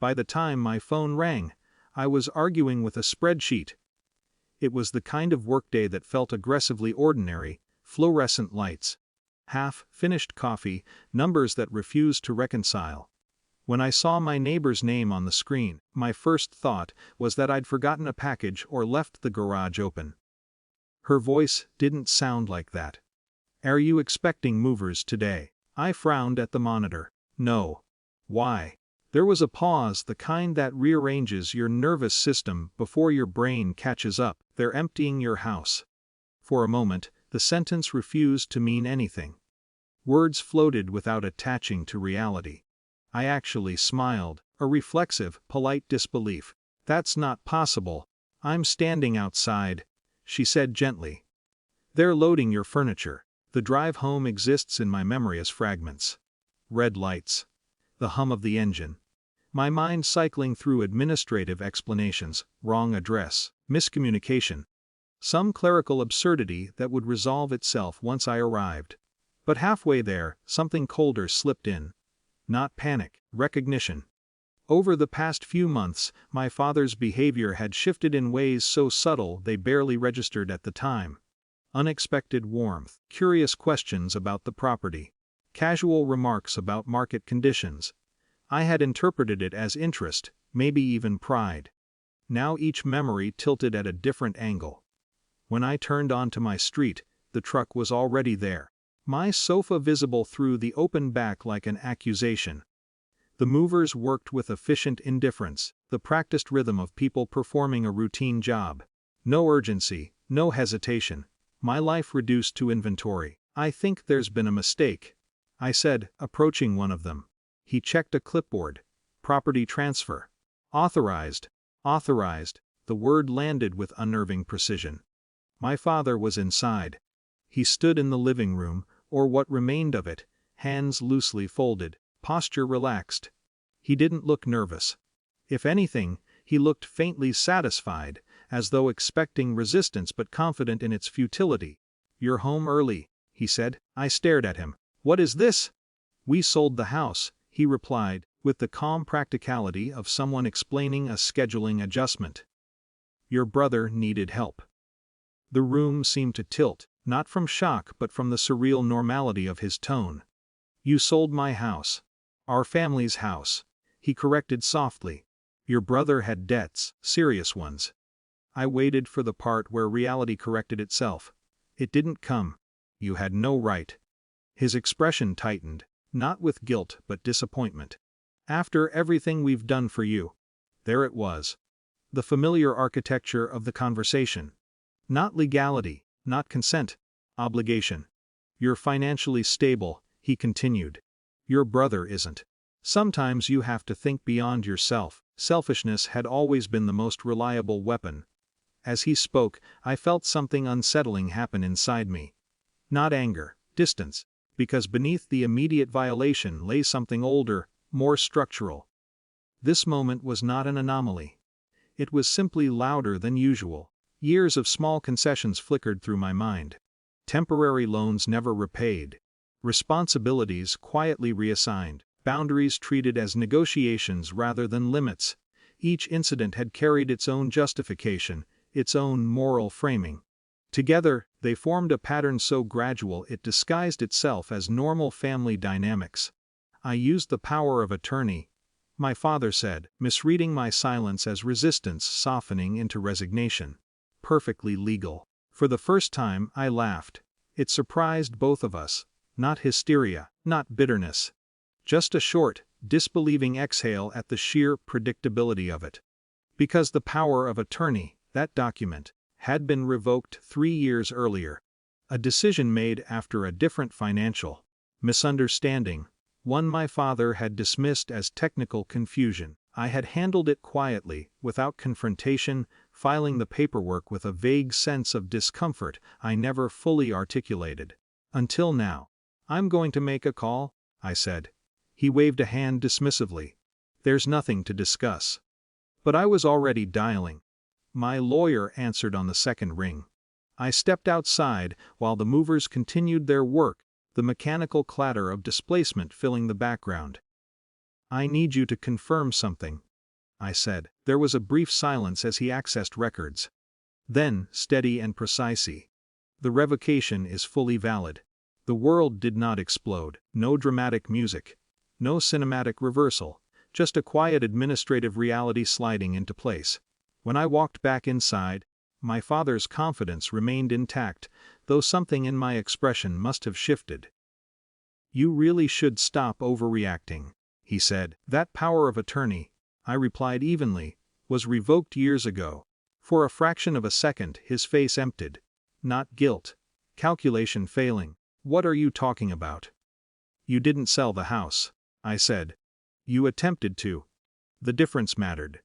By the time my phone rang, I was arguing with a spreadsheet. It was the kind of workday that felt aggressively ordinary: fluorescent lights, half-finished coffee, numbers that refused to reconcile. When I saw my neighbor's name on the screen, my first thought was that I'd forgotten a package or left the garage open. Her voice didn't sound like that. "Are you expecting movers today?" I frowned at the monitor. "No." "Why?" There was a pause, the kind that rearranges your nervous system before your brain catches up. "They're emptying your house." For a moment, the sentence refused to mean anything. Words floated without attaching to reality. I actually smiled, a reflexive, polite disbelief. "That's not possible. I'm standing outside," she said gently. "They're loading your furniture." The drive home exists in my memory as fragments. Red lights. The hum of the engine. My mind cycling through administrative explanations, wrong address, miscommunication. Some clerical absurdity that would resolve itself once I arrived. But halfway there, something colder slipped in. Not panic, recognition. Over the past few months, my father's behavior had shifted in ways so subtle they barely registered at the time. Unexpected warmth, curious questions about the property, casual remarks about market conditions. I had interpreted it as interest, maybe even pride. Now each memory tilted at a different angle. When I turned onto my street, the truck was already there. My sofa visible through the open back like an accusation. The movers worked with efficient indifference, the practiced rhythm of people performing a routine job. No urgency, no hesitation. My life reduced to inventory. "I think there's been a mistake," I said, approaching one of them. He checked a clipboard. "Property transfer. Authorized." Authorized. The word landed with unnerving precision. My father was inside. He stood in the living room, or what remained of it, hands loosely folded, posture relaxed. He didn't look nervous. If anything, he looked faintly satisfied, as though expecting resistance but confident in its futility. "You're home early," he said. I stared at him. "What is this?" "We sold the house," he replied, with the calm practicality of someone explaining a scheduling adjustment. "Your brother needed help." The room seemed to tilt, not from shock but from the surreal normality of his tone. "You sold my house. Our family's house," he corrected softly. "Your brother had debts, serious ones." I waited for the part where reality corrected itself. It didn't come. "You had no right." His expression tightened, not with guilt but disappointment. "After everything we've done for you." There it was. The familiar architecture of the conversation. Not legality, not consent. Obligation. "You're financially stable," he continued. "Your brother isn't. Sometimes you have to think beyond yourself." Selfishness had always been the most reliable weapon. As he spoke, I felt something unsettling happen inside me. Not anger, distance, because beneath the immediate violation lay something older, more structural. This moment was not an anomaly. It was simply louder than usual. Years of small concessions flickered through my mind. Temporary loans never repaid. Responsibilities quietly reassigned. Boundaries treated as negotiations rather than limits. Each incident had carried its own justification, its own moral framing. Together, they formed a pattern so gradual it disguised itself as normal family dynamics. "I used the power of attorney," my father said, misreading my silence as resistance softening into resignation. "Perfectly legal." For the first time, I laughed. It surprised both of us. Not hysteria, not bitterness. Just a short, disbelieving exhale at the sheer predictability of it. Because the power of attorney, that document, had been revoked 3 years earlier. A decision made after a different financial misunderstanding, one my father had dismissed as technical confusion. I had handled it quietly, without confrontation, filing the paperwork with a vague sense of discomfort I never fully articulated. Until now. "I'm going to make a call," I said. He waved a hand dismissively. "There's nothing to discuss." But I was already dialing. My lawyer answered on the second ring. I stepped outside while the movers continued their work, the mechanical clatter of displacement filling the background. "I need you to confirm something," I said. There was a brief silence as he accessed records. Then, steady and precise. The revocation is fully valid. The world did not explode, no dramatic music, no cinematic reversal, just a quiet administrative reality sliding into place. When I walked back inside, my father's confidence remained intact, though something in my expression must have shifted. "You really should stop overreacting," he said. "That power of attorney," I replied evenly, "was revoked years ago." For a fraction of a second his face emptied. Not guilt. Calculation failing. "What are you talking about?" "You didn't sell the house," I said. "You attempted to." The difference mattered.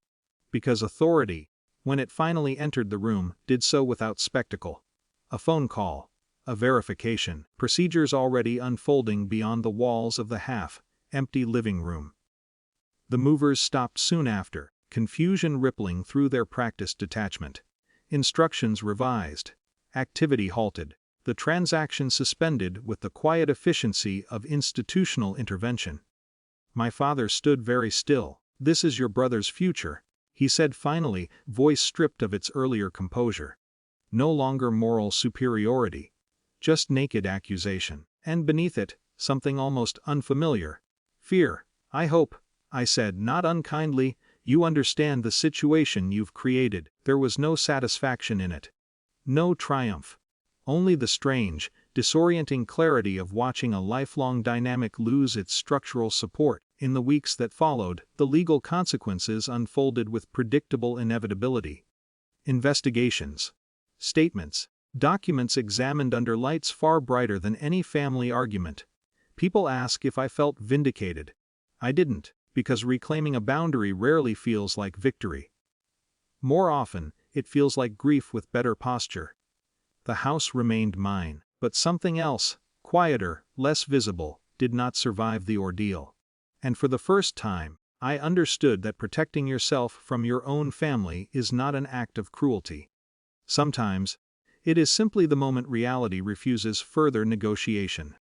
Because authority, when it finally entered the room, did so without spectacle. A phone call. A verification. Procedures already unfolding beyond the walls of the half-empty living room. The movers stopped soon after, confusion rippling through their practiced detachment. Instructions revised. Activity halted. The transaction suspended with the quiet efficiency of institutional intervention. My father stood very still. "This is your brother's future," he said finally, voice stripped of its earlier composure. No longer moral superiority. Just naked accusation. And beneath it, something almost unfamiliar. "Fear, I hope," I said not unkindly. "You understand the situation you've created." There was no satisfaction in it. No triumph. Only the strange, disorienting clarity of watching a lifelong dynamic lose its structural support. In the weeks that followed, the legal consequences unfolded with predictable inevitability. Investigations. Statements. Documents examined under lights far brighter than any family argument. People ask if I felt vindicated. I didn't, because reclaiming a boundary rarely feels like victory. More often, it feels like grief with better posture. The house remained mine, but something else, quieter, less visible, did not survive the ordeal. And for the first time, I understood that protecting yourself from your own family is not an act of cruelty. Sometimes, it is simply the moment reality refuses further negotiation.